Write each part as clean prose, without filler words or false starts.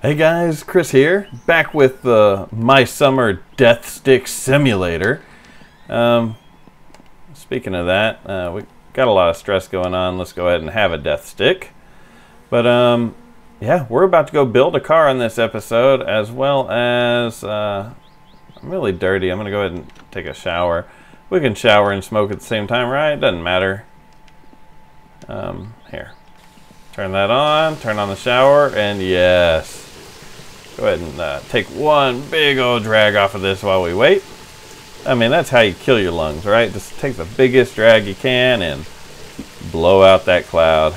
Hey guys, Chris here, back with the My Summer Death Stick Simulator. Speaking of that, we got a lot of stress going on. Let's go ahead and have a death stick. But yeah, we're about to go build a car on this episode, as well as I'm really dirty. I'm gonna go ahead and take a shower. We can shower and smoke at the same time, right? Doesn't matter. Here, turn that on, turn on the shower, and yes. Go ahead and take one big old drag off of this while we wait. I mean, that's how you kill your lungs, right? Just take the biggest drag you can and blow out that cloud.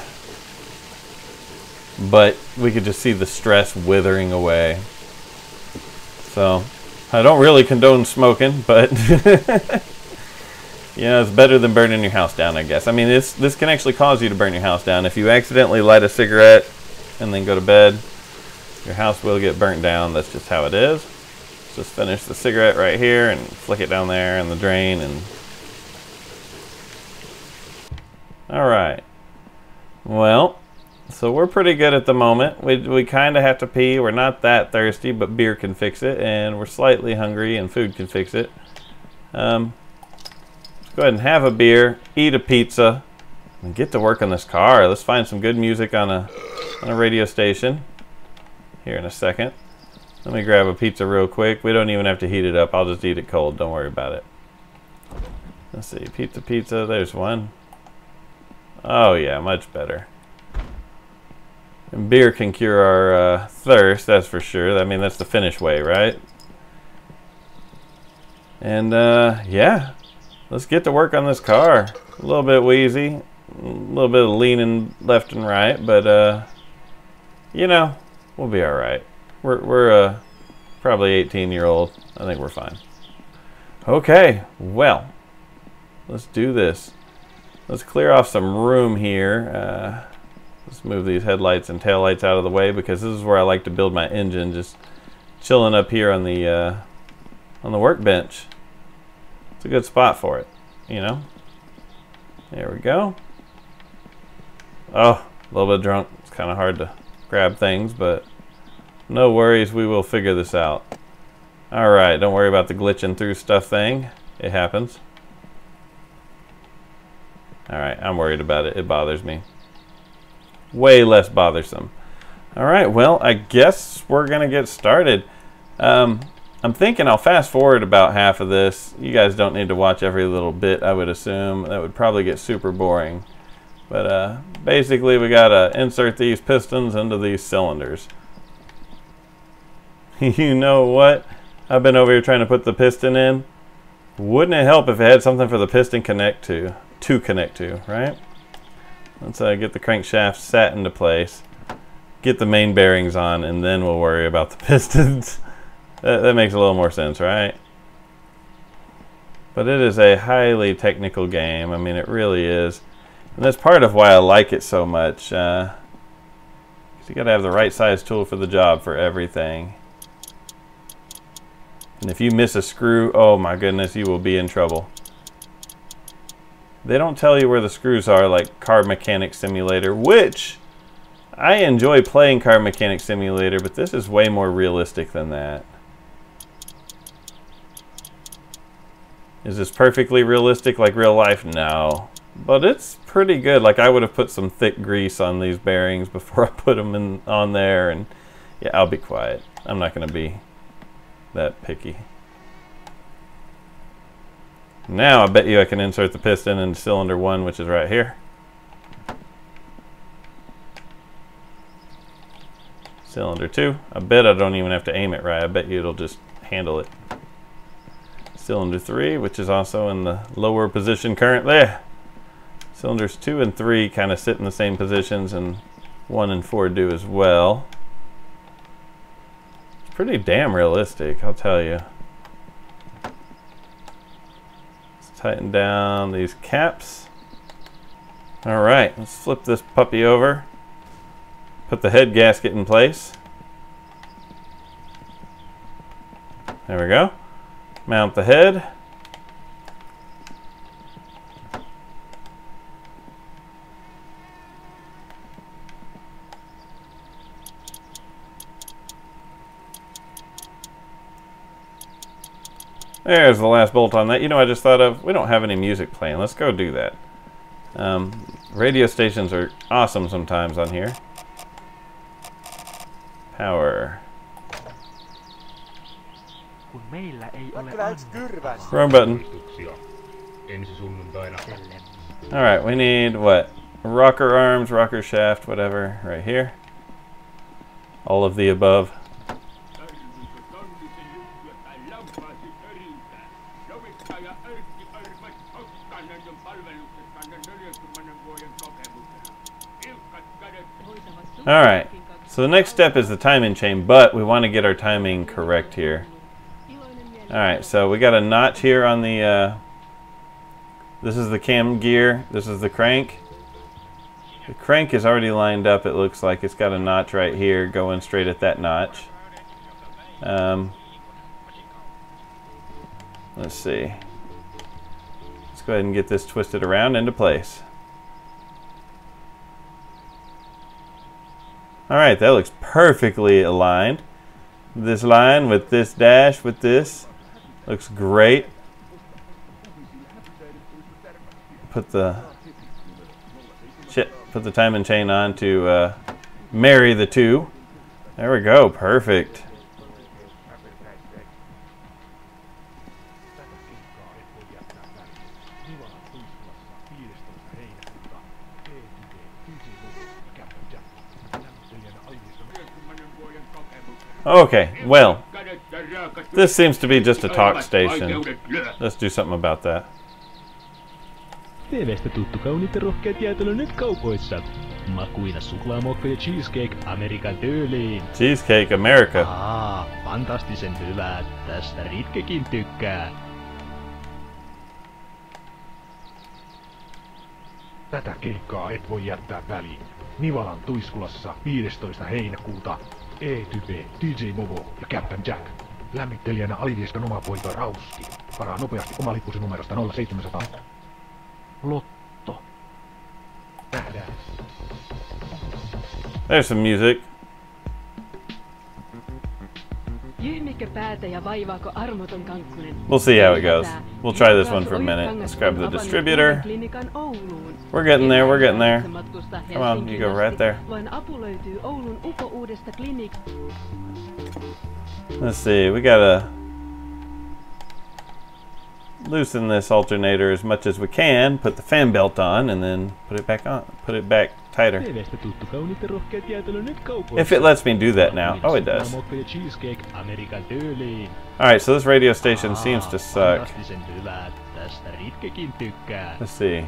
But we could just see the stress withering away. So, I don't really condone smoking, but you know, it's better than burning your house down, I guess. I mean, this can actually cause you to burn your house down. If you accidentally light a cigarette and then go to bed, your house will get burnt down. That's just how it is. Let's just finish the cigarette right here and flick it down there in the drain. And all right. Well, so we're pretty good at the moment. We kind of have to pee. We're not that thirsty, but beer can fix it. And we're slightly hungry, and food can fix it. Let's go ahead and have a beer, eat a pizza, and get to work on this car. Let's find some good music on a radio station here in a second. Let me grab a pizza real quick. We don't even have to heat it up. I'll just eat it cold. Don't worry about it. Let's see. Pizza. There's one. Oh, yeah. Much better. And beer can cure our thirst, that's for sure. I mean, that's the Finnish way, right? And, yeah. Let's get to work on this car. A little bit wheezy. A little bit of leaning left and right. But, you know, we'll be all right. We're probably 18-year-old. I think we're fine. Okay, well, let's do this. Let's clear off some room here. Let's move these headlights and taillights out of the way, because this is where I like to build my engine, just chilling up here on the workbench. It's a good spot for it, you know. There we go. Oh, a little bit drunk. It's kind of hard to grab things, but no worries, we will figure this out. Alright, don't worry about the glitching through stuff thing. It happens. Alright, I'm worried about it. It bothers me. Way less bothersome. Alright, well, I guess we're gonna get started. I'm thinking I'll fast forward about half of this. You guys don't need to watch every little bit, I would assume. That would probably get super boring. But basically, we gotta insert these pistons into these cylinders. You know what? I've been over here trying to put the piston in. Wouldn't it help if it had something for the piston connect to connect to, right? Let's get the crankshaft sat into place, get the main bearings on, and then we'll worry about the pistons. That makes a little more sense, right? But it is a highly technical game. I mean, it really is. And that's part of why I like it so much. 'Cause you gotta have the right size tool for the job for everything. And if you miss a screw, oh my goodness, you will be in trouble. They don't tell you where the screws are like Car Mechanic Simulator, which I enjoy playing Car Mechanic Simulator, but this is way more realistic than that. Is this perfectly realistic like real life? No. But it's pretty good. Like, I would have put some thick grease on these bearings before I put them on there. And yeah, I'll be quiet. I'm not going to be that picky. Now I bet you I can insert the piston in cylinder 1, which is right here. Cylinder 2. I bet I don't even have to aim it right. I bet you it'll just handle it. Cylinder 3, which is also in the lower position currently. Cylinders 2 and 3 kind of sit in the same positions, and 1 and 4 do as well. It's pretty damn realistic, I'll tell you. Let's tighten down these caps. Alright, let's flip this puppy over. Put the head gasket in place. There we go. Mount the head. There's the last bolt on that. You know, I just thought of, we don't have any music playing. Let's go do that. Radio stations are awesome sometimes on here. Power. Wrong button. Alright, we need what? Rocker arms, rocker shaft, whatever, right here. All of the above. Alright, so the next step is the timing chain, but we want to get our timing correct here. Alright, so we got a notch here on the, this is the cam gear, this is the crank. The crank is already lined up, it looks like. It's got a notch right here going straight at that notch. Let's see. Let's go ahead and get this twisted around into place. Alright, that looks perfectly aligned. This line with this dash with this looks great. Put the timing chain on to marry the two. There we go, perfect. Okay, well, this seems to be just a talk station. Let's do something about that. TV:stä tuttu kauniit ja rohkeat jäätelö nyt kaupoissa. Makuina suklaamokka ja cheesecake Amerikan tyyliin. Cheesecake America. Fantastisen hyvää. Tästä Ritkekin tykkää. Tätä keikkaa et voi jättää väliin. Nivalan Tuiskulassa 15. heinäkuuta. E-type, DJ Movo ja Captain Jack. Lämmittelijänä Alivieskan oma poika Rauski. Varaa nopeasti oma lippusi numerosta 0700. Lotto. Nähdään. There's some music. Jyhmikö päätä ja vaivaako armoton kankkunen? We'll see how it goes. We'll try this one for a minute. Let's grab the distributor. We're getting there, we're getting there. Come on, you go right there. Let's see, we gotta loosen this alternator as much as we can, put the fan belt on, and then put it back on, put it back tighter. If it lets me do that now. Oh, it does. Alright, so this radio station seems to suck. Let's see.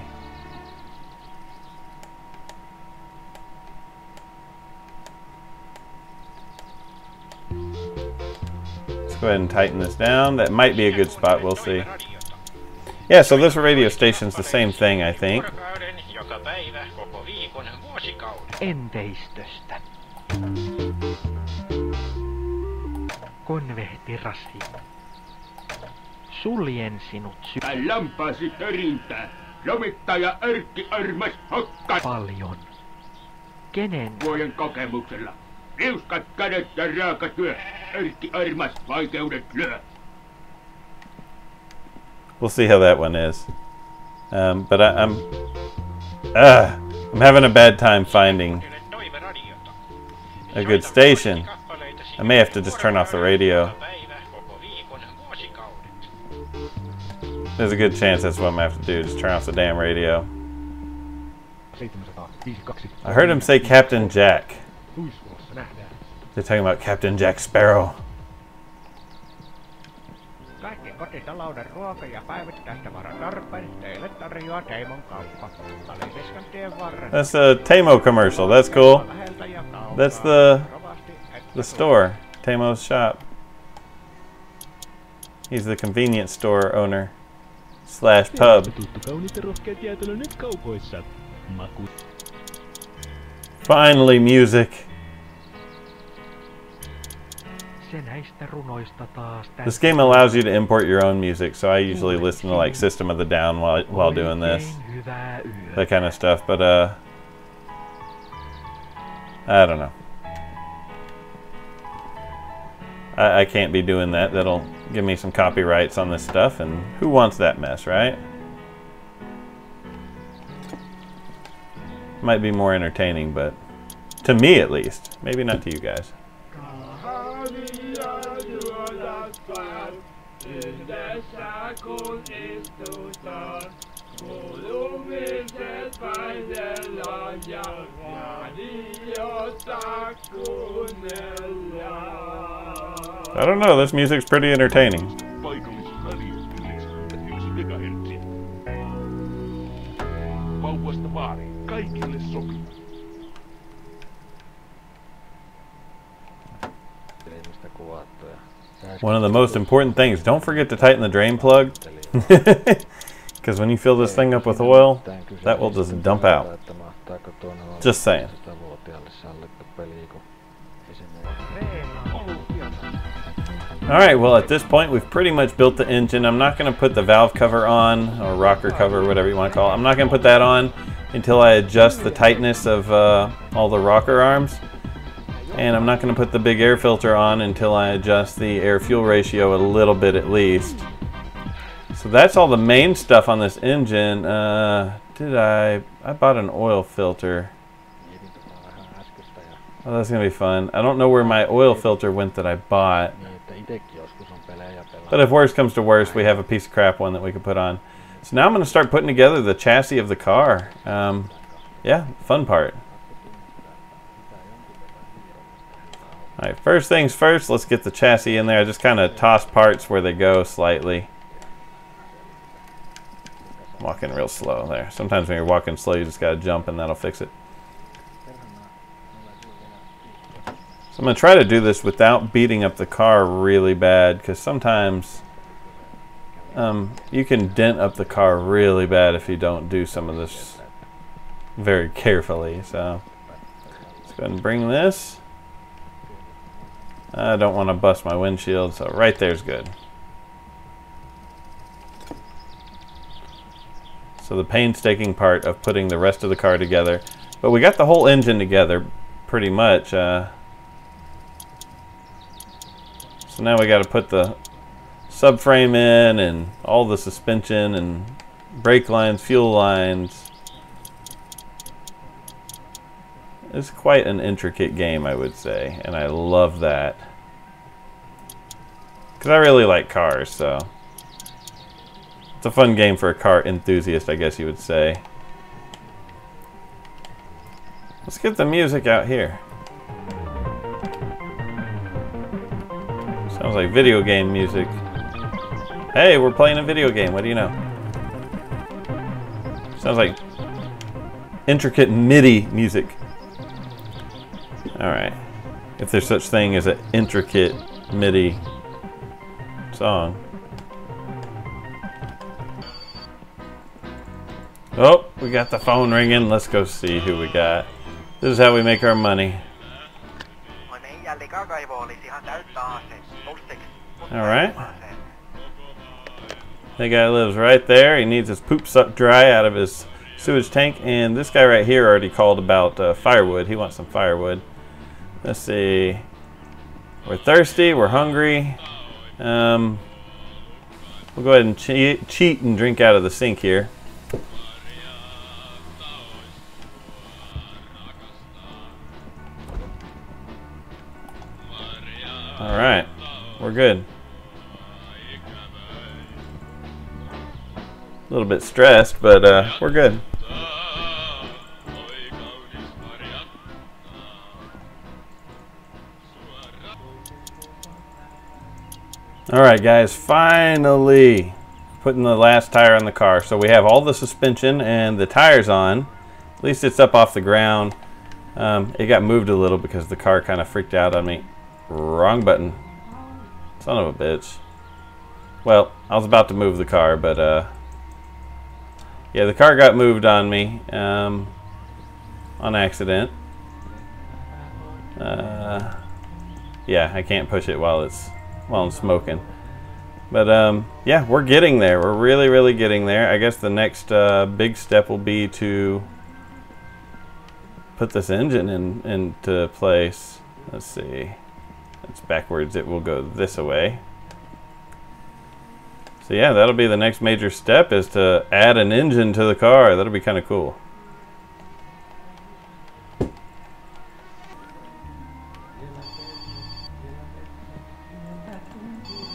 Let's go ahead and tighten this down. That might be a good spot, we'll see. Yeah, so this radio station's the same thing, I think. Enteistöstä. Konvehtirasi. Suljen sinut lampaasi törintää. Lomittaja Erkki armas hokka. Paljon. Kenen? Vuoden kokemuksella. Liuskat kädet ja raaka työ. Erkki armas vaikeudet lyö. We'll see how that one is. But I'm having a bad time finding a good station. I may have to just turn off the radio. There's a good chance that's what I'm gonna have to do, just turn off the damn radio. I heard him say Captain Jack. They're talking about Captain Jack Sparrow. Kaikki kotitalouden ruoka- ja päivittäistavaran teille tarjoaa Teimon kauppa. Aliviskan tien varressa. That's a Tamo commercial. That's cool. That's the store, Tamo's shop. He's the convenience store owner / pub. Finally, music. This game allows you to import your own music, so I usually listen to like System of the Down while doing this, that kind of stuff. But I don't know. I can't be doing that. That'll give me some copyrights on this stuff, and who wants that mess, right? Might be more entertaining, but to me at least. Maybe not to you guys. I don't know, this music's pretty entertaining. Vauvasta vaariin, kaikille sopii. One of the most important things, don't forget to tighten the drain plug. Because when you fill this thing up with oil, that will just dump out. Just saying. Alright, well at this point we've pretty much built the engine. I'm not going to put the valve cover on, or rocker cover, whatever you want to call it. I'm not going to put that on until I adjust the tightness of all the rocker arms. And I'm not going to put the big air filter on until I adjust the air-fuel ratio a little bit at least. So that's all the main stuff on this engine. I bought an oil filter. Oh, that's going to be fun. I don't know where my oil filter went that I bought. But if worse comes to worse, we have a piece of crap one that we could put on. So now I'm going to start putting together the chassis of the car. Yeah, fun part. Alright, first things first, let's get the chassis in there. I just kind of toss parts where they go slightly. Walking real slow there. Sometimes when you're walking slow, you just got to jump and that'll fix it. So I'm going to try to do this without beating up the car really bad, because sometimes you can dent up the car really bad if you don't do some of this very carefully. So let's go ahead and bring this. I don't want to bust my windshield, so right there's good. So the painstaking part of putting the rest of the car together. But we got the whole engine together pretty much. So now we got to put the subframe in and all the suspension and brake lines, fuel lines. It's quite an intricate game, I would say, and I love that. Because I really like cars, so it's a fun game for a car enthusiast, I guess you would say. Let's get the music out here. Sounds like video game music. Hey, we're playing a video game, what do you know? Sounds like intricate MIDI music. Alright, if there's such thing as an intricate MIDI song. Oh, we got the phone ringing. Let's go see who we got. This is how we make our money. Alright. That guy lives right there. He needs his poop sucked dry out of his sewage tank. And this guy right here already called about firewood. He wants some firewood. Let's see. We're thirsty. We're hungry. We'll go ahead and cheat and drink out of the sink here. Alright. We're good. A little bit stressed, but we're good. Alright guys, finally putting the last tire on the car. So we have all the suspension and the tires on. At least it's up off the ground. It got moved a little because the car kind of freaked out on me. Wrong button. Son of a bitch. Well, I was about to move the car, but yeah, the car got moved on me on accident. Yeah, I can't push it while I'm smoking. But yeah, we're getting there. We're really getting there. I guess the next big step will be to put this engine into place. Let's see. It's backwards. It will go this way. So yeah, that'll be the next major step, is to add an engine to the car. That'll be kind of cool.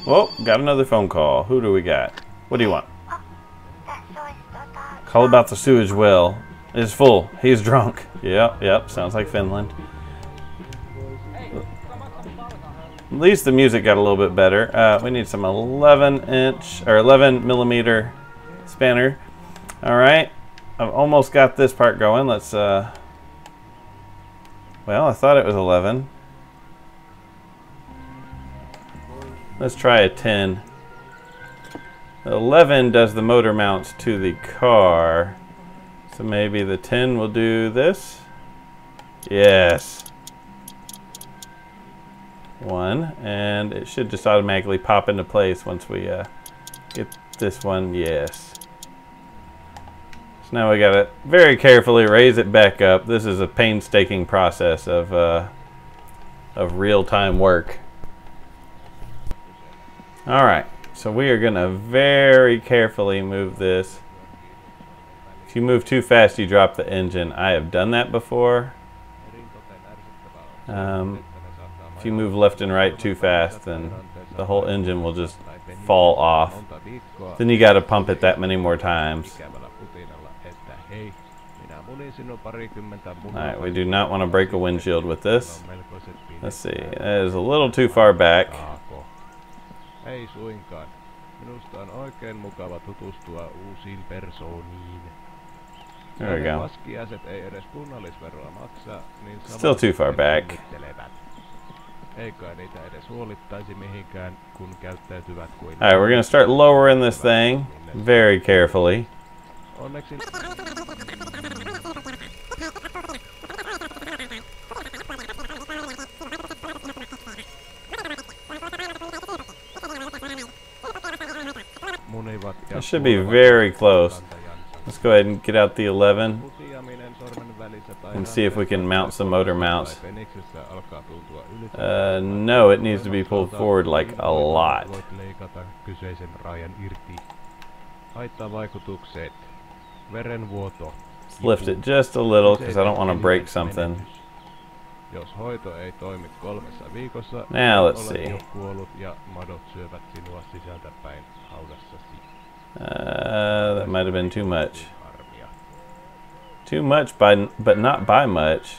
Whoa, got another phone call. Who do we got? What do you want? Call about the sewage well. It's full. He's drunk. Yep, sounds like Finland. At least the music got a little bit better. We need some 11-inch or 11mm spanner. All right, I've almost got this part going. Let's. Well, I thought it was 11. Let's try a 10. The 11 does the motor mounts to the car, so maybe the 10 will do this. Yes. 1, and it should just automatically pop into place once we get this one. Yes. So now we gotta very carefully raise it back up. This is a painstaking process of real-time work. All right, so we are gonna very carefully move this. If you move too fast, you drop the engine. I have done that before. If you move left and right too fast, then the whole engine will just fall off. Then you got to pump it that many more times. Alright, we do not want to break a windshield with this. Let's see, that is a little too far back. Ei suinkaan. Minusta on oikein mukava tutustua uusiin persooniin. There we go. Laskiaiset ei edes kunnallisveroa maksa, niin still too far back. Ei kai niitä edes huolittaisi mihinkään, kun käyttäytyvät kuin... Alright, we're gonna start lowering this thing very carefully. Onneksi... It should be very close. Let's go ahead and get out the 11 and see if we can mount some motor mounts. No, it needs to be pulled forward like a lot. Let's lift it just a little because I don't want to break something. Now let's see. That might have been too much. Too much, but not by much.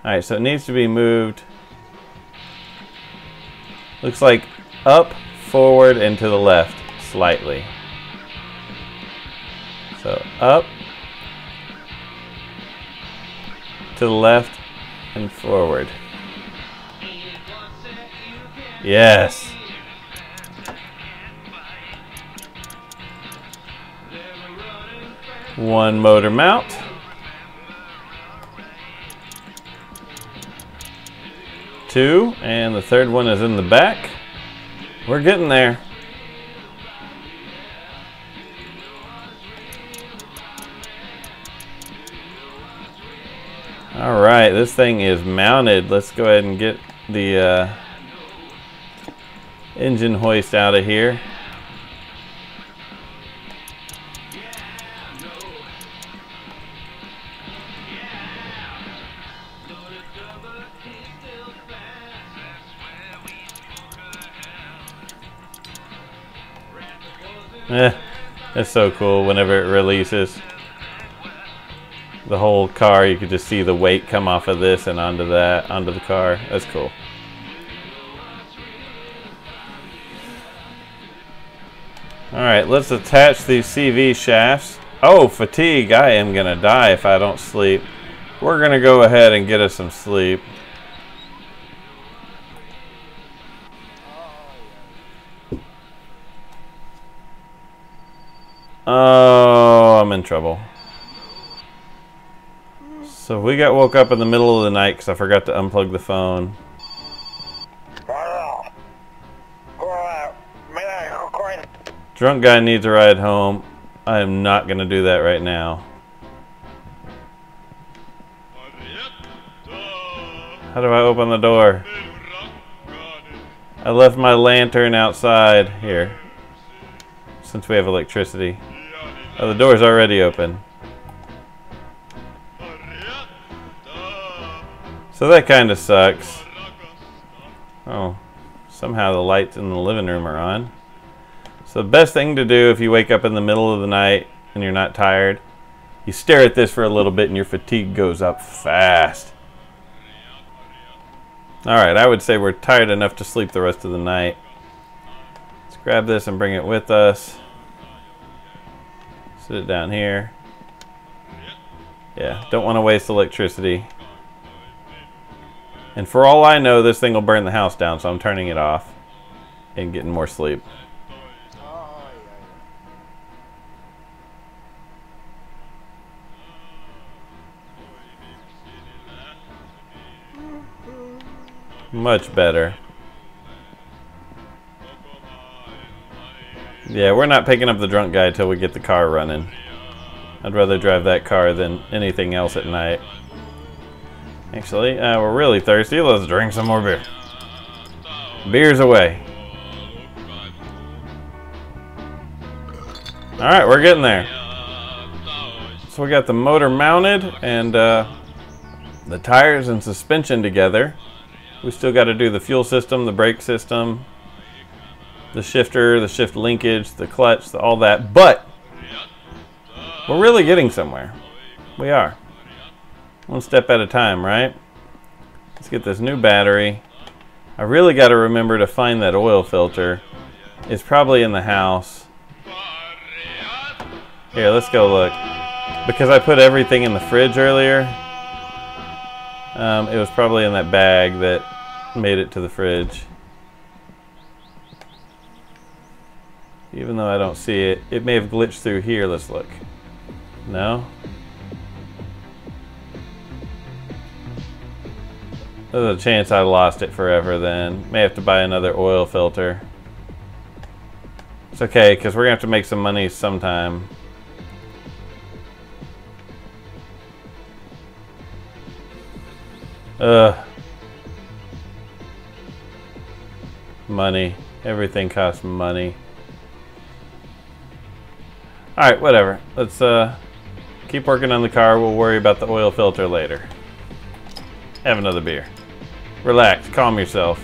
Alright, so it needs to be moved. Looks like up, forward, and to the left slightly. So up, to the left, and forward. Yes. One motor mount. Two, and the third one is in the back. We're getting there. All right, this thing is mounted. Let's go ahead and get the engine hoist out of here. It's so cool whenever it releases. The whole car, you could just see the weight come off of this and onto that, onto the car. That's cool. Alright, let's attach these CV shafts. Oh, fatigue. I am gonna die if I don't sleep. We're gonna go ahead and get us some sleep. Oh, I'm in trouble. So we got woke up in the middle of the night because I forgot to unplug the phone. Drunk guy needs a ride home. I am not going to do that right now. How do I open the door? I left my lantern outside here. Since we have electricity. Oh, the door's already open. So that kind of sucks. Oh, somehow the lights in the living room are on. So the best thing to do if you wake up in the middle of the night and you're not tired, you stare at this for a little bit and your fatigue goes up fast. Alright, I would say we're tired enough to sleep the rest of the night. Let's grab this and bring it with us. Sit it down here. Yeah, don't want to waste electricity. And for all I know, this thing will burn the house down, so I'm turning it off and getting more sleep. Much better. Yeah, we're not picking up the drunk guy till we get the car running. I'd rather drive that car than anything else at night. Actually, we're really thirsty. Let's drink some more beer. Beer's away. Alright, we're getting there. So we got the motor mounted and the tires and suspension together. We still got to do the fuel system, the brake system, the shifter, the shift linkage, the clutch, all that. But we're really getting somewhere. We are. One step at a time, right? Let's get this new battery. I really got to remember to find that oil filter. It's probably in the house. Here, let's go look. Because I put everything in the fridge earlier, it was probably in that bag that made it to the fridge. Even though I don't see it, it may have glitched through here. Let's look. No? There's a chance I lost it forever then. May have to buy another oil filter. It's okay, because we're going to have to make some money sometime. Money. Everything costs money. Alright, whatever. Let's keep working on the car. We'll worry about the oil filter later. Have another beer. Relax. Calm yourself.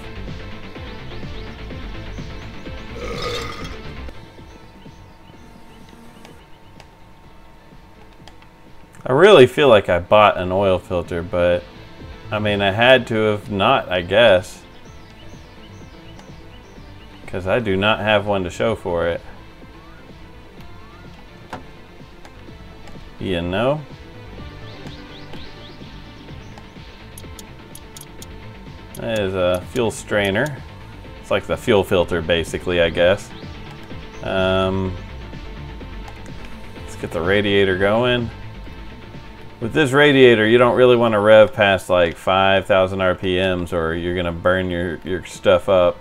I really feel like I bought an oil filter, but I mean, I had to have not, I guess. Because I do not have one to show for it. You know? That is a fuel strainer. It's like the fuel filter, basically, I guess. Let's get the radiator going. With this radiator, you don't really want to rev past like 5,000 RPMs or you're going to burn your stuff up.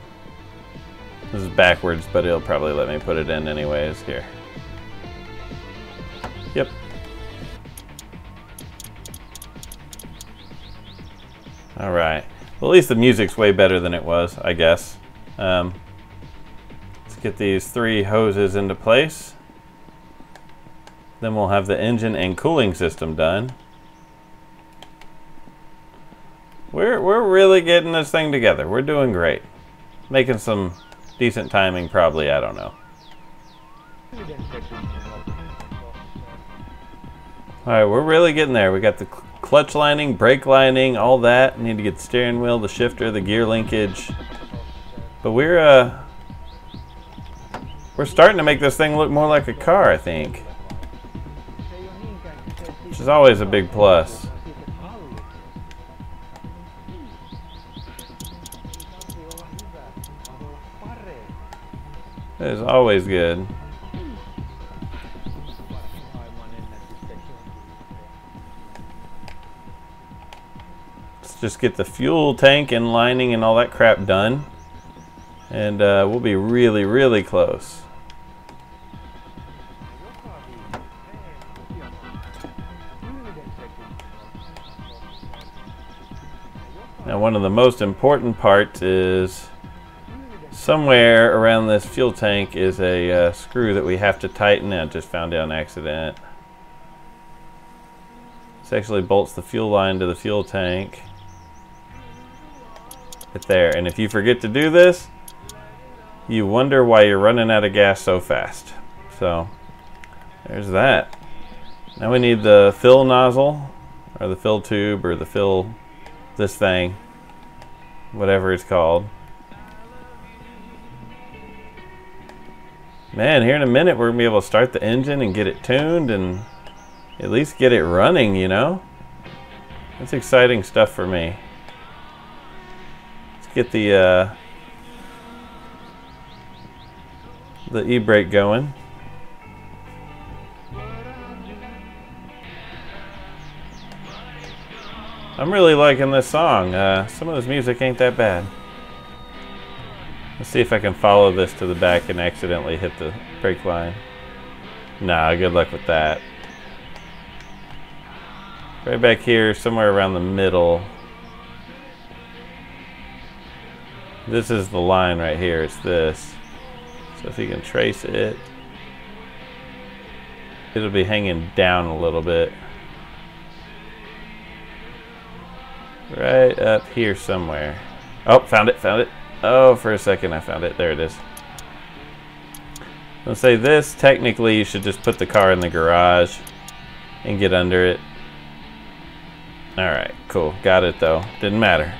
This is backwards, but it'll probably let me put it in anyways. Here. Yep. Alright. Well, at least the music's way better than it was, I guess. Let's get these 3 hoses into place. Then we'll have the engine and cooling system done. We're really getting this thing together. We're doing great. Making some decent timing, probably. I don't know. Alright, we're really getting there. We got the clutch lining, brake lining, all that. Need to get the steering wheel, the shifter, the gear linkage. But we're starting to make this thing look more like a car, I think. Which is always a big plus. It is always good. Let's just get the fuel tank and lining and all that crap done. And we'll be really, really close. Now, one of the most important parts is Somewhere around this fuel tank is a screw that we have to tighten. I just found out on accident. This actually bolts the fuel line to the fuel tank. Right there. And if you forget to do this, you wonder why you're running out of gas so fast. So there's that. Now we need the fill nozzle, or the fill tube, or the fill this thing, whatever it's called. Man, here in a minute we're gonna be able to start the engine and get it tuned and at least get it running, you know? That's exciting stuff for me. Let's get the e-brake going. I'm really liking this song. Some of this music ain't that bad. Let's see if I can follow this to the back and accidentally hit the brake line. Nah, good luck with that. Right back here, somewhere around the middle. This is the line right here, it's this. So if you can trace it, it'll be hanging down a little bit. Right up here somewhere. Oh, found it, found it. Oh, for a second I found it. There it is. Let's say this, technically you should just put the car in the garage and get under it. Alright, cool. Got it though. Didn't matter.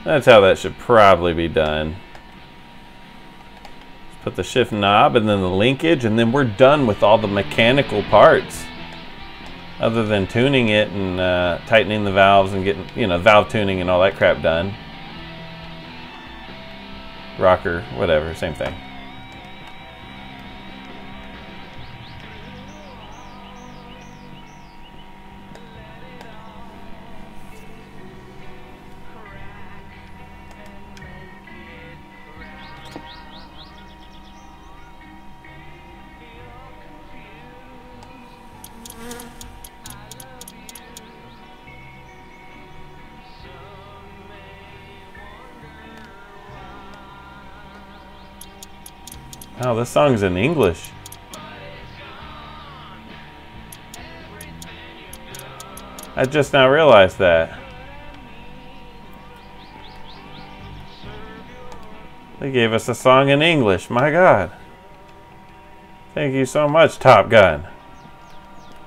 That's how that should probably be done. Let's put the shift knob and then the linkage, and then we're done with all the mechanical parts. Other than tuning it and tightening the valves and getting, you know, valve tuning and all that crap done. Rocker, whatever, same thing. Oh, this song's in English. I just now realized that. They gave us a song in English. My God. Thank you so much, Top Gun.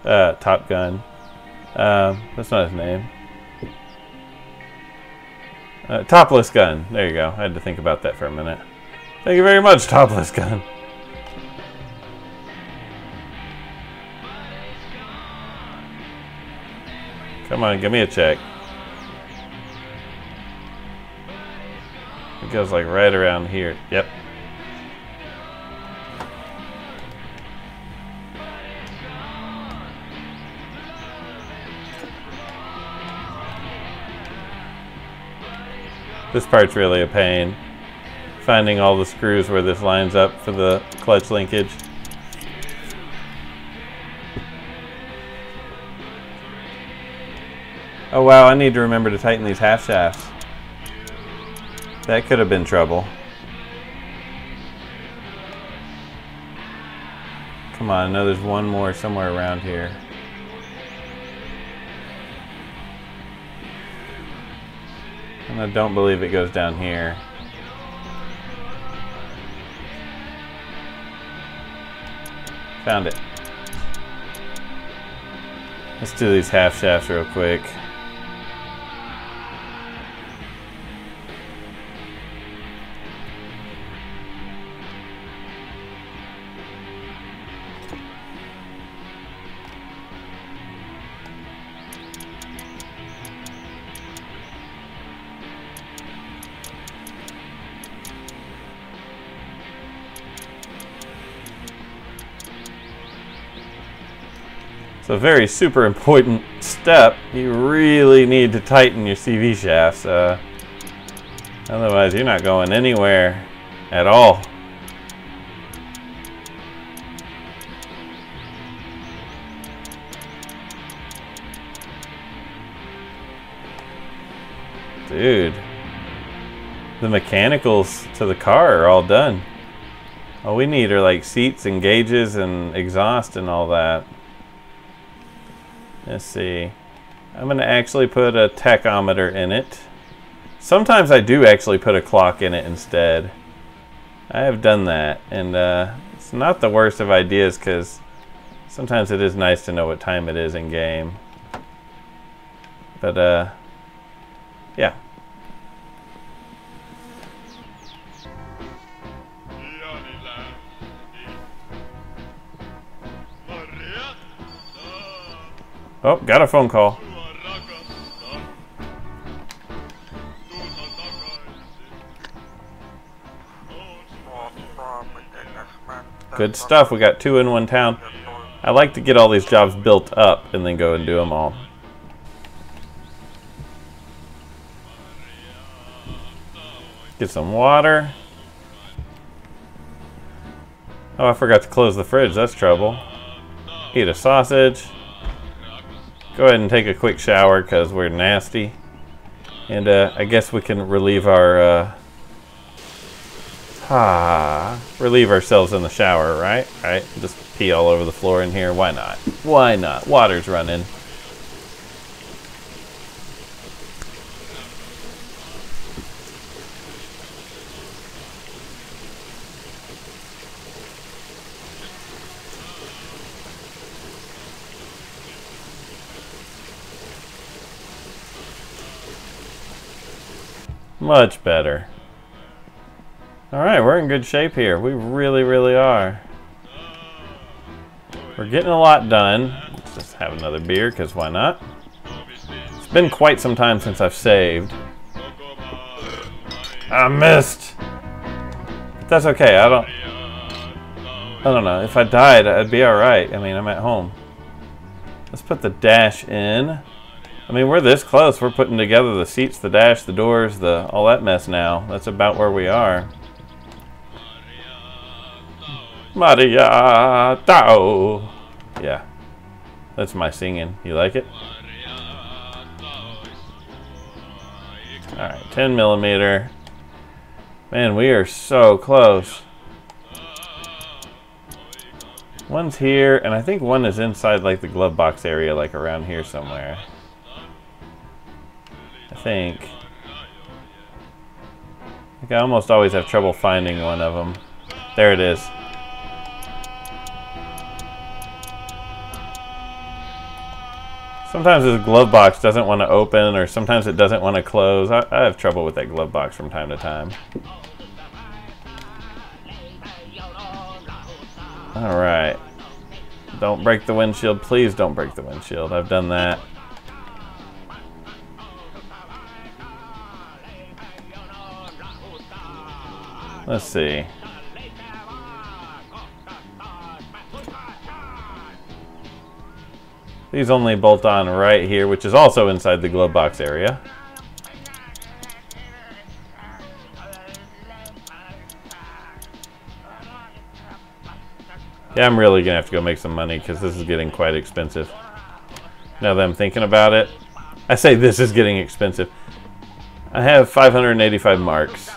Top Gun. That's not his name. Topless Gun. There you go. I had to think about that for a minute. Thank you very much, Topless Gun. Come on, give me a check. It goes like right around here. Yep. This part's really a pain. Finding all the screws where this lines up for the clutch linkage. Oh wow, I need to remember to tighten these half shafts. That could have been trouble. Come on, I know there's one more somewhere around here. And I don't believe it goes down here. Found it. Let's do these half shafts real quick. It's a very super important step. You really need to tighten your CV shafts. Otherwise, you're not going anywhere at all. Dude. the mechanicals to the car are all done. All we need are like seats and gauges and exhaust and all that. Let's see. I'm going to actually put a tachometer in it. Sometimes I do actually put a clock in it instead. I have done that, and it's not the worst of ideas because sometimes it is nice to know what time it is in game. But yeah. Oh, got a phone call. Good stuff. We got 2 in one town. I like to get all these jobs built up and then go and do them all. Get some water. Oh, I forgot to close the fridge. That's trouble. Eat a sausage. Go ahead and take a quick shower because we're nasty. And I guess we can relieve our relieve ourselves in the shower, right? Right? Just pee all over the floor in here. Why not? Why not? Water's running. Much better. Alright, we're in good shape here. We really, really are. We're getting a lot done. Let's just have another beer, because why not? It's been quite some time since I've saved. I missed! But that's okay, I don't know. If I died, I'd be alright. I mean, I'm at home. Let's put the dash in. I mean, we're this close. We're putting together the seats, the dash, the doors, all that mess now. That's about where we are. Maria Tao. Yeah. That's my singing. You like it? Alright, 10 millimeter. Man, we are so close. One's here, and I think one is inside like the glove box area, like around here somewhere. I think I almost always have trouble finding one of them. There it is. Sometimes this glove box doesn't want to open, or sometimes it doesn't want to close. I have trouble with that glove box from time to time. Alright. Don't break the windshield. Please don't break the windshield. I've done that. Let's see. These only bolt on right here, which is also inside the glove box area. Yeah, I'm really gonna have to go make some money because this is getting quite expensive. Now that I'm thinking about it, I say this is getting expensive. I have 585 marks.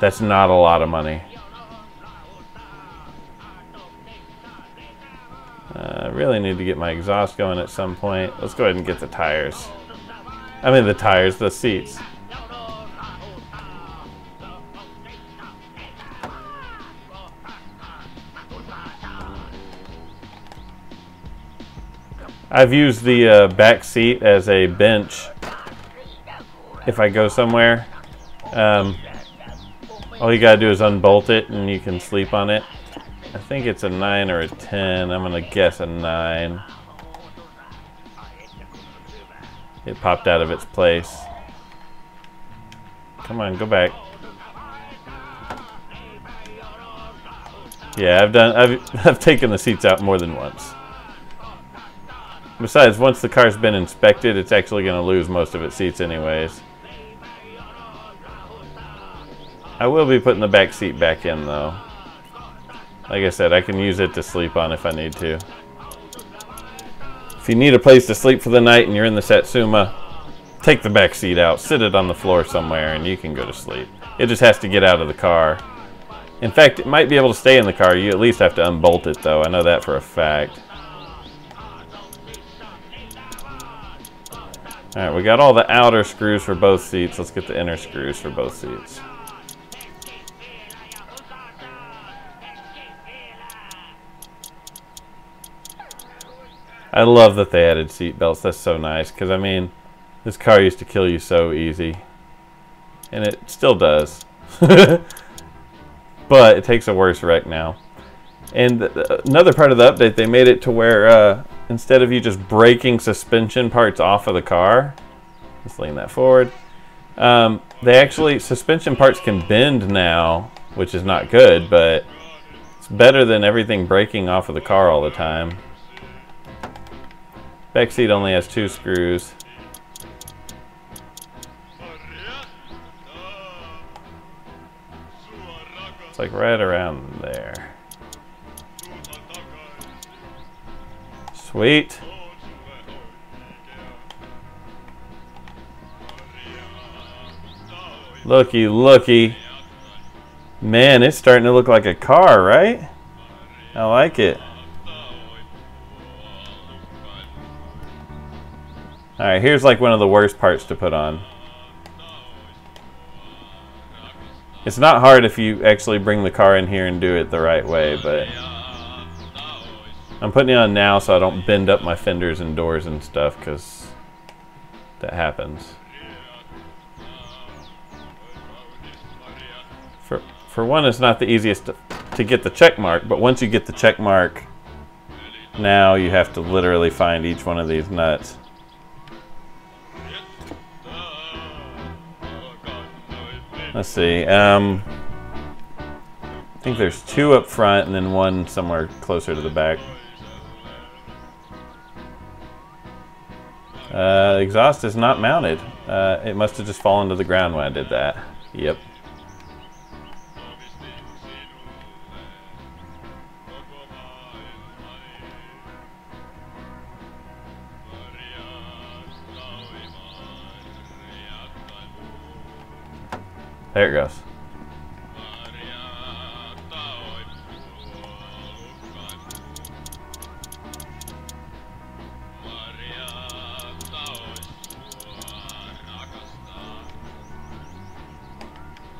That's not a lot of money. I really need to get my exhaust going at some point. Let's go ahead and get the tires. I mean the tires, the seats. I've used the back seat as a bench if I go somewhere. All you gotta do is unbolt it and you can sleep on it. I think it's a 9 or a 10. I'm gonna guess a 9. It popped out of its place. Come on, go back. Yeah, I've taken the seats out more than once. Besides, once the car's been inspected, it's actually gonna lose most of its seats anyways. I will be putting the back seat back in though. Like I said, I can use it to sleep on if I need to. If you need a place to sleep for the night and you're in the Satsuma, take the back seat out, sit it on the floor somewhere, and you can go to sleep. It just has to get out of the car. In fact, it might be able to stay in the car. You at least have to unbolt it, though. I know that for a fact. Alright, we got all the outer screws for both seats. Let's get the inner screws for both seats. I love that they added seat belts. That's so nice, because I mean, this car used to kill you so easy. And it still does. But it takes a worse wreck now. And another part of the update, they made it to where instead of you just breaking suspension parts off of the car, let's lean that forward. Suspension parts can bend now, which is not good, but it's better than everything breaking off of the car all the time. Back seat only has 2 screws. It's like right around there. Sweet. Looky, looky. Man, it's starting to look like a car, right? I like it. Alright, here's like one of the worst parts to put on. It's not hard if you actually bring the car in here and do it the right way, but I'm putting it on now so I don't bend up my fenders and doors and stuff, because that happens. For one, it's not the easiest to get the check mark, but once you get the check mark, now you have to literally find each one of these nuts. Let's see. I think there's 2 up front and then 1 somewhere closer to the back. Exhaust is not mounted. It must have just fallen to the ground when I did that. Yep. There it goes.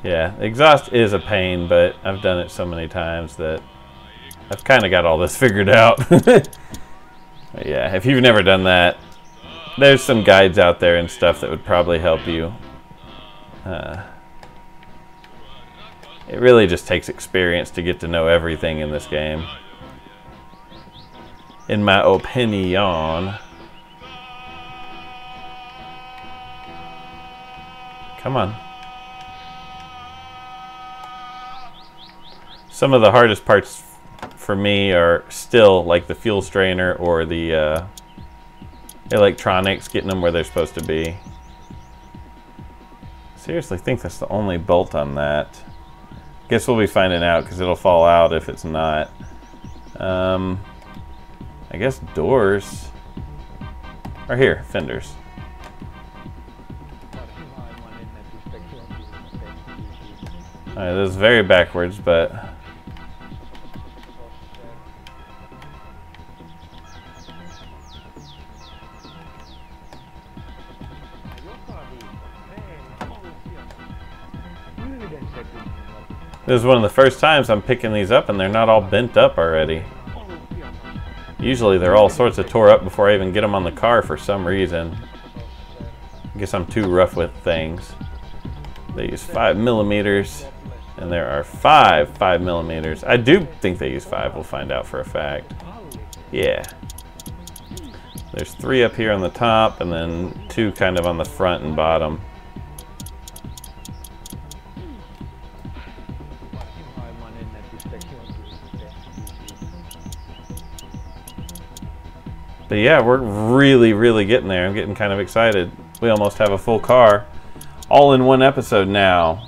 Yeah, exhaust is a pain, but I've done it so many times that I've kind of got all this figured out. But yeah, if you've never done that, there's some guides out there and stuff that would probably help you. It really just takes experience to get to know everything in this game, in my opinion. Come on. Some of the hardest parts for me are still like the fuel strainer or the electronics, getting them where they're supposed to be. Seriously, think that's the only bolt on that. Guess we'll be finding out because it'll fall out if it's not. I guess doors are here, fenders. Alright, this is very backwards, but this is one of the first times I'm picking these up and they're not all bent up already. Usually they're all sorts of tore up before I even get them on the car for some reason. I guess I'm too rough with things. They use 5mm and there are 5mm. I do think they use 5, we'll find out for a fact. Yeah. There's 3 up here on the top and then 2 kind of on the front and bottom. But yeah, we're really getting there. I'm getting kind of excited. We almost have a full car, all in one episode now.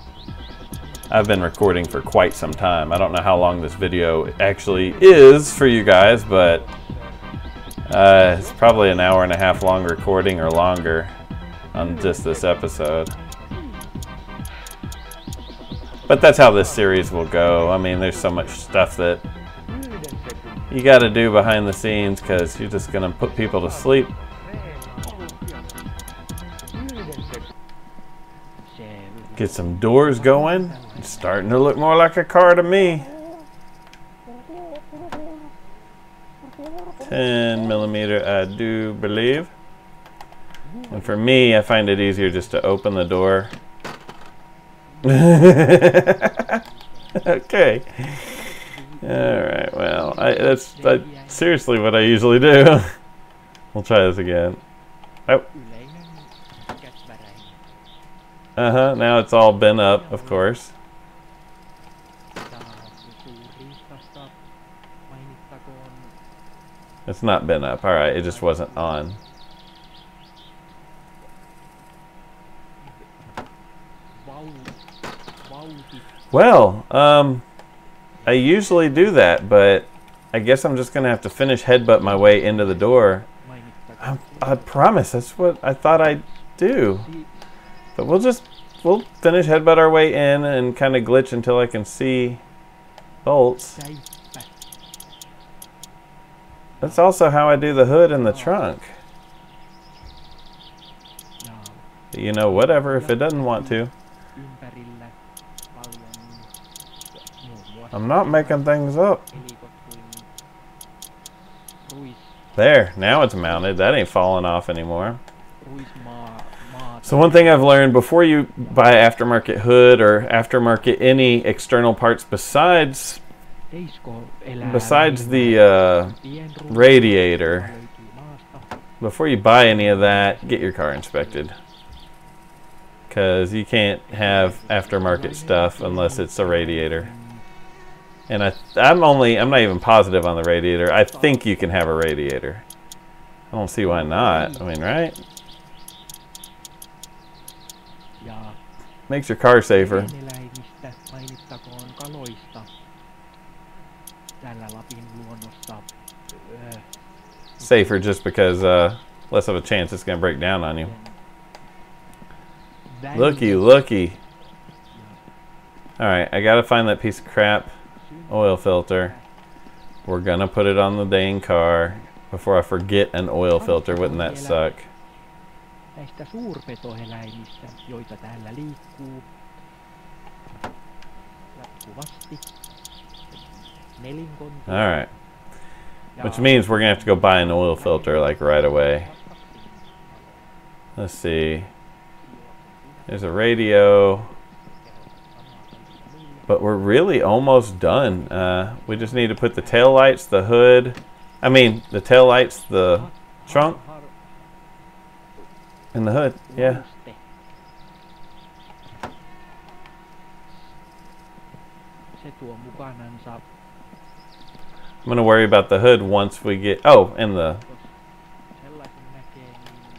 I've been recording for quite some time. I don't know how long this video actually is for you guys, but it's probably an hour and a half long recording or longer. on just this episode. But that's how this series will go. I mean, there's so much stuff that you got to do behind the scenes because you're just going to put people to sleep. Get some doors going. It's starting to look more like a car to me. 10mm, I do believe. And for me, I find it easier just to open the door. Okay. Alright, well, that's seriously what I usually do. We'll try this again. Oh. Now it's all bent up, of course. It's not bent up. Alright, it just wasn't on. Well, I usually do that, but I guess I'm just going to have to finish headbutt my way into the door. I promise, that's what I thought I'd do. But we'll finish headbutt our way in and kind of glitch until I can see bolts. That's also how I do the hood and the trunk. You know, whatever, if it doesn't want to. I'm not making things up. There, now it's mounted. That ain't falling off anymore. So one thing I've learned, before you buy aftermarket hood or aftermarket any external parts besides the radiator, before you buy any of that, get your car inspected. Because you can't have aftermarket stuff unless it's a radiator. And I'm not even positive on the radiator. I think you can have a radiator. I don't see why not. I mean, right? Makes your car safer. Safer just because less of a chance it's going to break down on you. Looky. Alright, I got to find that piece of crap oil filter. We're going to put it on the dang car before I forget an oil filter. Wouldn't that suck? Näistä suurpetoeläimistä, joita täällä liikkuu jatkuvasti. Alright. Which means we're going to have to go buy an oil filter like right away. Let's see. There's a radio. But we're really almost done. We just need to put the tail lights, the hood. I mean, the tail lights, the trunk, and the hood. Yeah. I'm gonna worry about the hood once we get. Oh, and the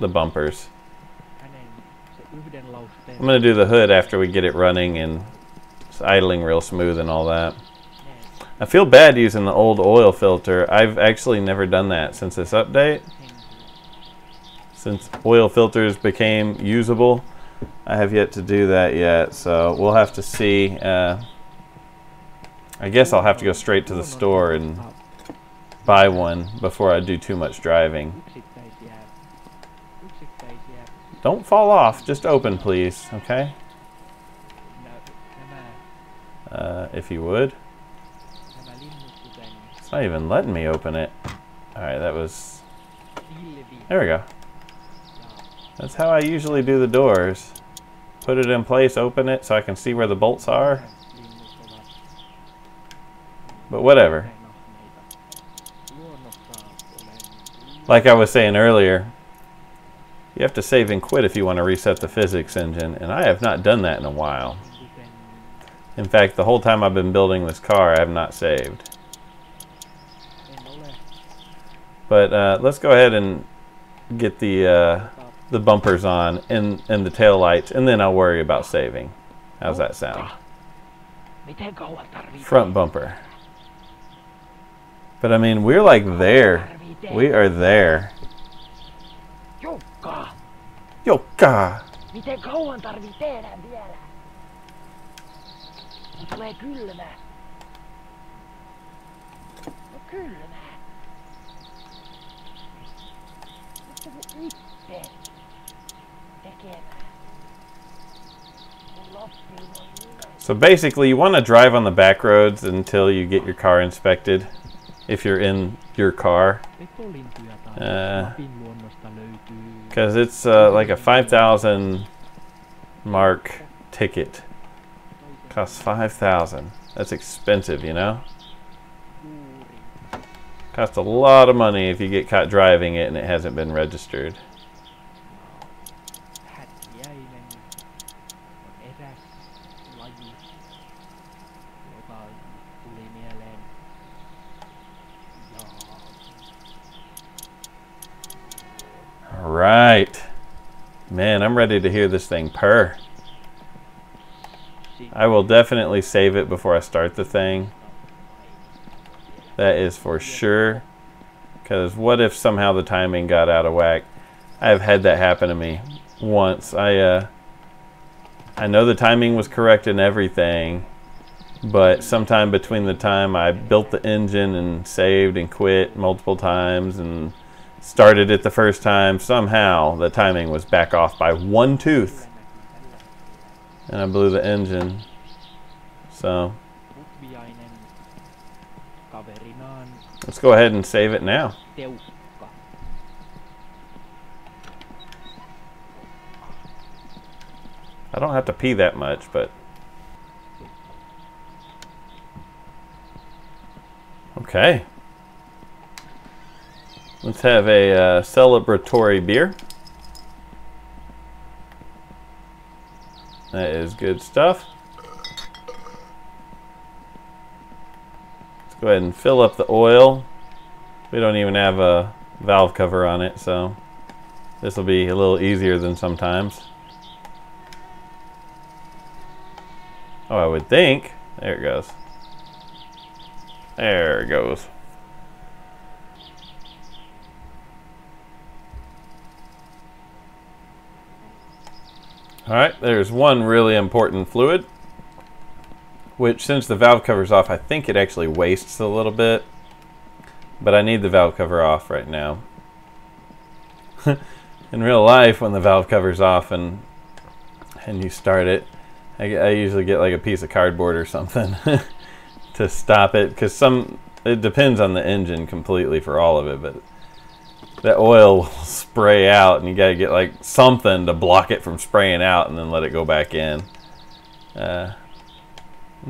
bumpers. I'm gonna do the hood after we get it running and it's idling real smooth and all that. I feel bad using the old oil filter. I've actually never done that since this update. Since oil filters became usable, I have yet to do that yet. So we'll have to see. I guess I'll have to go straight to the store and buy one before I do too much driving. Don't fall off. Just open, please. Okay? If you would. It's not even letting me open it. Alright, that was... There we go. That's how I usually do the doors. Put it in place, open it so I can see where the bolts are. But whatever. Like I was saying earlier, you have to save and quit if you want to reset the physics engine, and I have not done that in a while. In fact, the whole time I've been building this car, I have not saved. But let's go ahead and get the bumpers on and the tail lights, and then I'll worry about saving. How's that sound? Front bumper. But I mean, we're like there. We are there. Jokka! Miten kauan tarvii tehdä vielä? Mun tulee kylmä. No kylmä. Mutta se itse tekemään. Mun loppii voi minä. So basically, you want to drive on the back roads until you get your car inspected, if you're in your car. Petolintuja taas Lapin luonnosta löytyy. Because it's like a 5,000 mark ticket. Costs 5,000. That's expensive, you know? Costs a lot of money if you get caught driving it and it hasn't been registered. Hätiäinen on eräs laji, joka tuli mieleen. Alright. Man, I'm ready to hear this thing purr. I will definitely save it before I start the thing. That is for sure. Because what if somehow the timing got out of whack? I've had that happen to me once. I know the timing was correct and everything, but sometime between the time I built the engine and saved and quit multiple times and started it the first time, somehow the timing was back off by 1 tooth. And I blew the engine. So let's go ahead and save it now. I don't have to pee that much, but okay. Let's have a celebratory beer. That is good stuff. Let's go ahead and fill up the oil. We don't even have a valve cover on it, so this will be a little easier than sometimes. Oh, I would think. There it goes. There it goes. Alright, there's one really important fluid, which since the valve cover's off, I think it actually wastes a little bit, but I need the valve cover off right now. In real life, when the valve cover's off and you start it, I usually get like a piece of cardboard or something to stop it, because it depends on the engine completely for all of it, but that oil will spray out and you got to get like something to block it from spraying out and then let it go back in.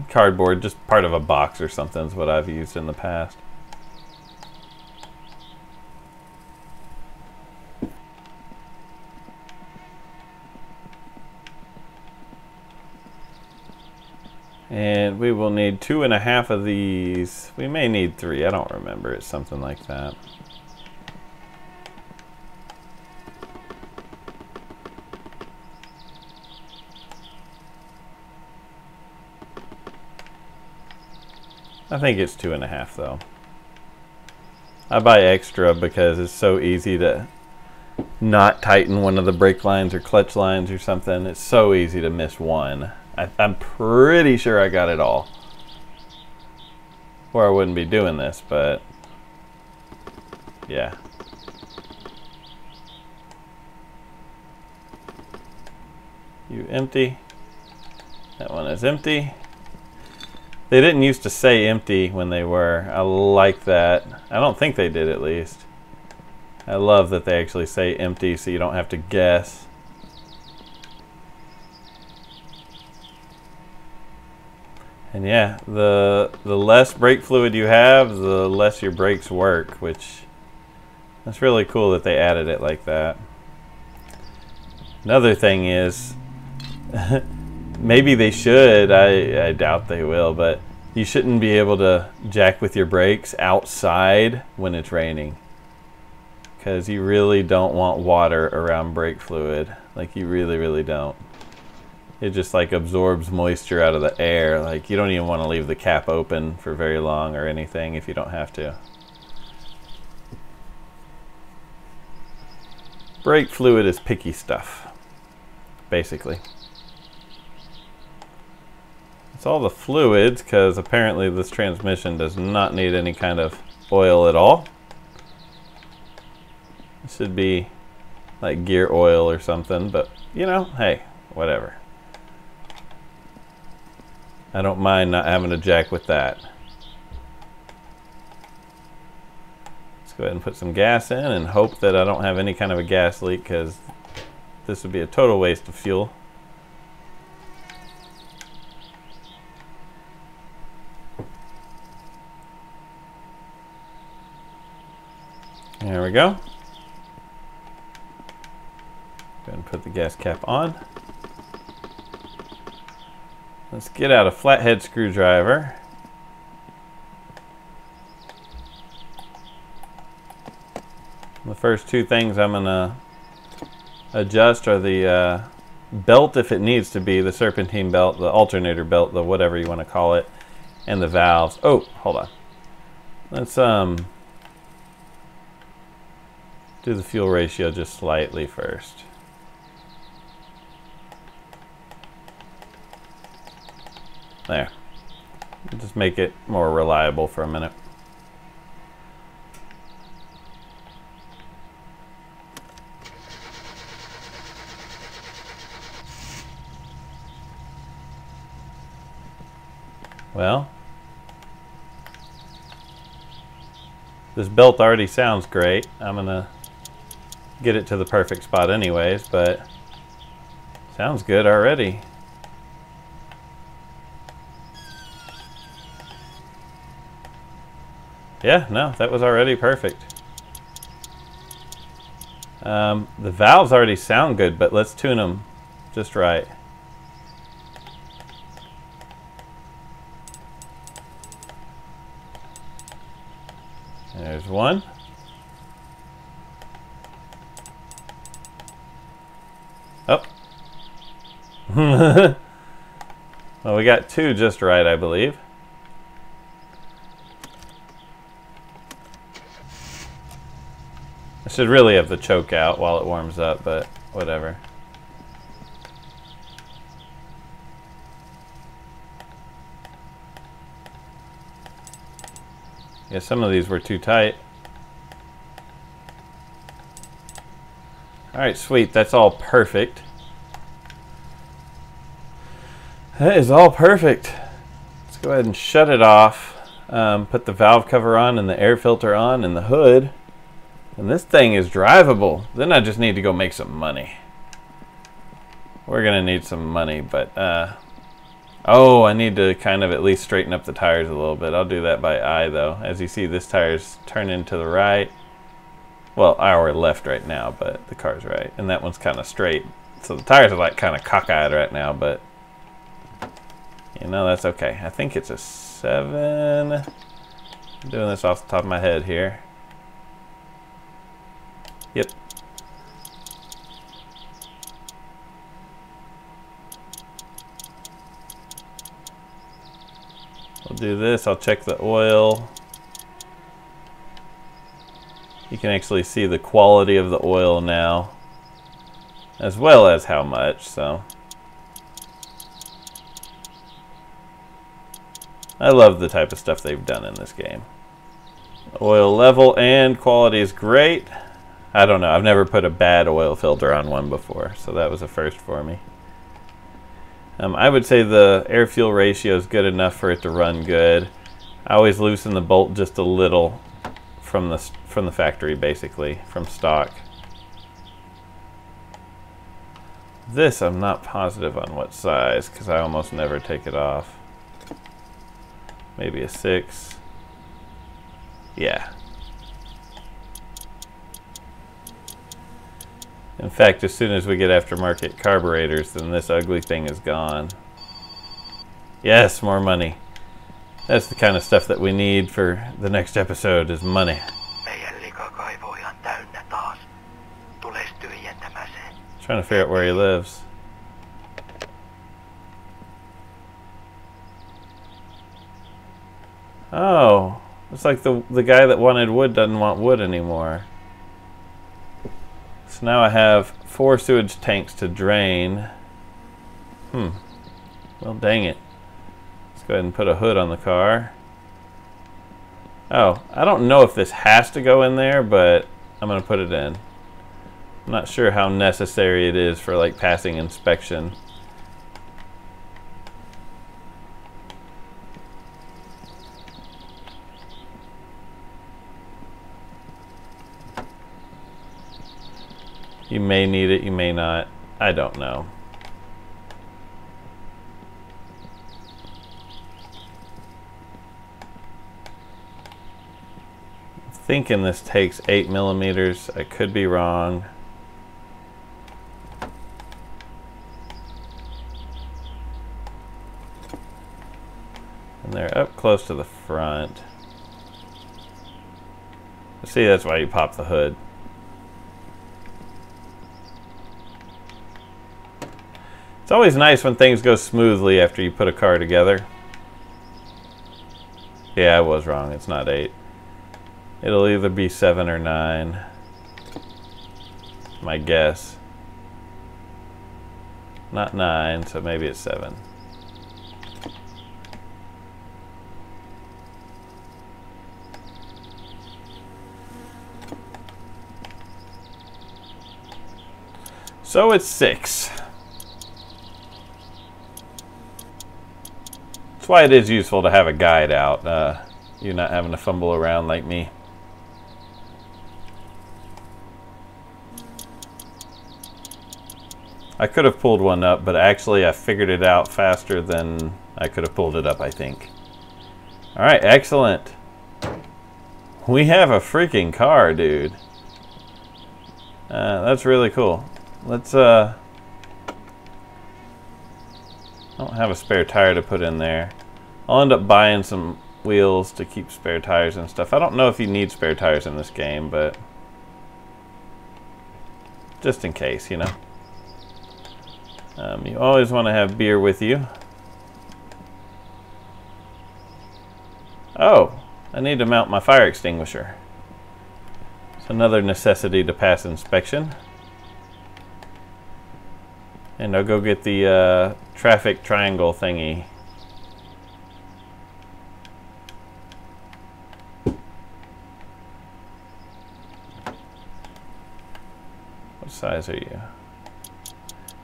Cardboard, just part of a box or something is what I've used in the past. And we will need 2.5 of these. We may need 3, I don't remember. It's something like that. I think it's 2.5 though. I buy extra because it's so easy to not tighten one of the brake lines or clutch lines or something. It's so easy to miss one. I'm pretty sure I got it all, or I wouldn't be doing this, but yeah. You empty. That one is empty. They didn't used to say empty when they were. I like that. I don't think they did, at least. I love that they actually say empty so you don't have to guess. And yeah, the less brake fluid you have, the less your brakes work, which that's really cool that they added it like that. Another thing is, maybe they should, I doubt they will, but you shouldn't be able to jack with your brakes outside when it's raining, because you really don't want water around brake fluid. Like, you really don't. It just like absorbs moisture out of the air. Like, you don't even want to leave the cap open for very long or anything if you don't have to. Brake fluid is picky stuff. basically. It's all the fluids, because apparently this transmission does not need any kind of oil at all. It should be like gear oil or something, but you know, hey, whatever. I don't mind not having to jack with that. Let's go ahead and put some gas in and hope that I don't have any kind of a gas leak, because this would be a total waste of fuel. There we go. Go ahead and put the gas cap on. Let's get out a flathead screwdriver. The first two things I'm gonna adjust are the belt, if it needs to be, the serpentine belt, the alternator belt, the whatever you want to call it, and the valves. Oh, hold on. Let's do the fuel ratio just slightly first. There. Just make it more reliable for a minute. Well, this belt already sounds great. I'm gonna get it to the perfect spot anyways, but sounds good already. Yeah, no, that was already perfect. The valves already sound good, but let's tune them just right. There's one. Oh. Well, we got two just right, I believe. I should really have the choke out while it warms up, but whatever. Yeah, some of these were too tight. Alright, sweet. That's all perfect. That is all perfect. Let's go ahead and shut it off. Put the valve cover on and the air filter on and the hood. And this thing is drivable. Then I just need to go make some money. We're going to need some money, but... oh, I need to kind of at least straighten up the tires a little bit. I'll do that by eye, though. As you see, this tire's turning to the right. Well, our left right now, but the car's right. And that one's kind of straight. So the tires are like kind of cockeyed right now, but... you know, that's okay. I think it's a 7. I'm doing this off the top of my head here. Yep. I'll do this. I'll check the oil. You can actually see the quality of the oil now, as well as how much, so. I love the type of stuff they've done in this game. Oil level and quality is great. I don't know, I've never put a bad oil filter on one before, so that was a first for me. I would say the air-fuel ratio is good enough for it to run good. I always loosen the bolt just a little from the factory, basically, from stock. This I'm not positive on what size, because I almost never take it off. Maybe a 6. Yeah. In fact, as soon as we get aftermarket carburetors, then this ugly thing is gone. Yes, more money. That's the kind of stuff that we need for the next episode, is money. Trying to figure out where he lives. Oh, it's like the guy that wanted wood doesn't want wood anymore. So now I have 4 sewage tanks to drain. Well, dang it. Let's go ahead and put a hood on the car. Oh, I don't know if this has to go in there, but I'm going to put it in. I'm not sure how necessary it is for like passing inspection. You may need it, you may not. I don't know. I'm thinking this takes 8 millimeters. I could be wrong. And they're up close to the front. See, that's why you pop the hood. It's always nice when things go smoothly after you put a car together. Yeah, I was wrong. It's not 8. It'll either be 7 or 9. My guess. Not 9, so maybe it's 7. So it's 6. That's why it is useful to have a guide out. You're not having to fumble around like me. I could have pulled one up, but actually I figured it out faster than I could have pulled it up, I think. Alright, excellent. We have a freaking car, dude. That's really cool. Let's, I don't have a spare tire to put in there. I'll end up buying some wheels to keep spare tires and stuff. I don't know if you need spare tires in this game, but just in case, you know. You always want to have beer with you. Oh, I need to mount my fire extinguisher. It's another necessity to pass inspection. And I'll go get the traffic triangle thingy. What size are you?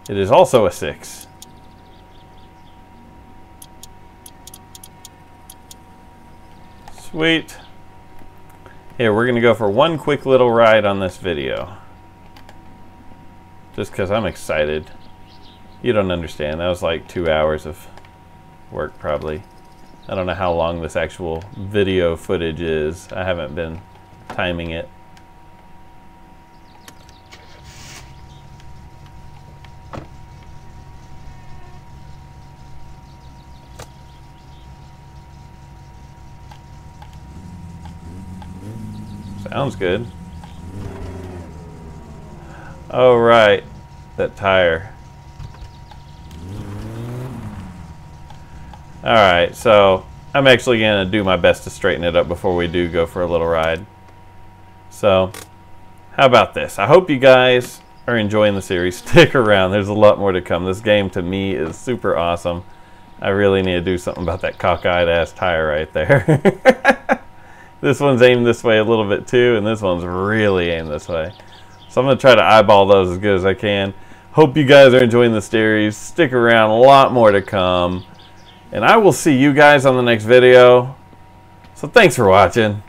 It is also a 6. Sweet. Here, we're going to go for one quick little ride on this video. Just because I'm excited. You don't understand. That was like 2 hours of work probably. I don't know how long this actual video footage is. I haven't been timing it. Sounds good. Oh, right. That tire. Alright, so I'm actually going to do my best to straighten it up before we do go for a little ride. So, how about this? I hope you guys are enjoying the series. Stick around. There's a lot more to come. This game, to me, is super awesome. I really need to do something about that cockeyed ass tire right there. This one's aimed this way a little bit too, and this one's really aimed this way. So I'm going to try to eyeball those as good as I can. Hope you guys are enjoying the series. Stick around. A lot more to come. And I will see you guys on the next video. So thanks for watching.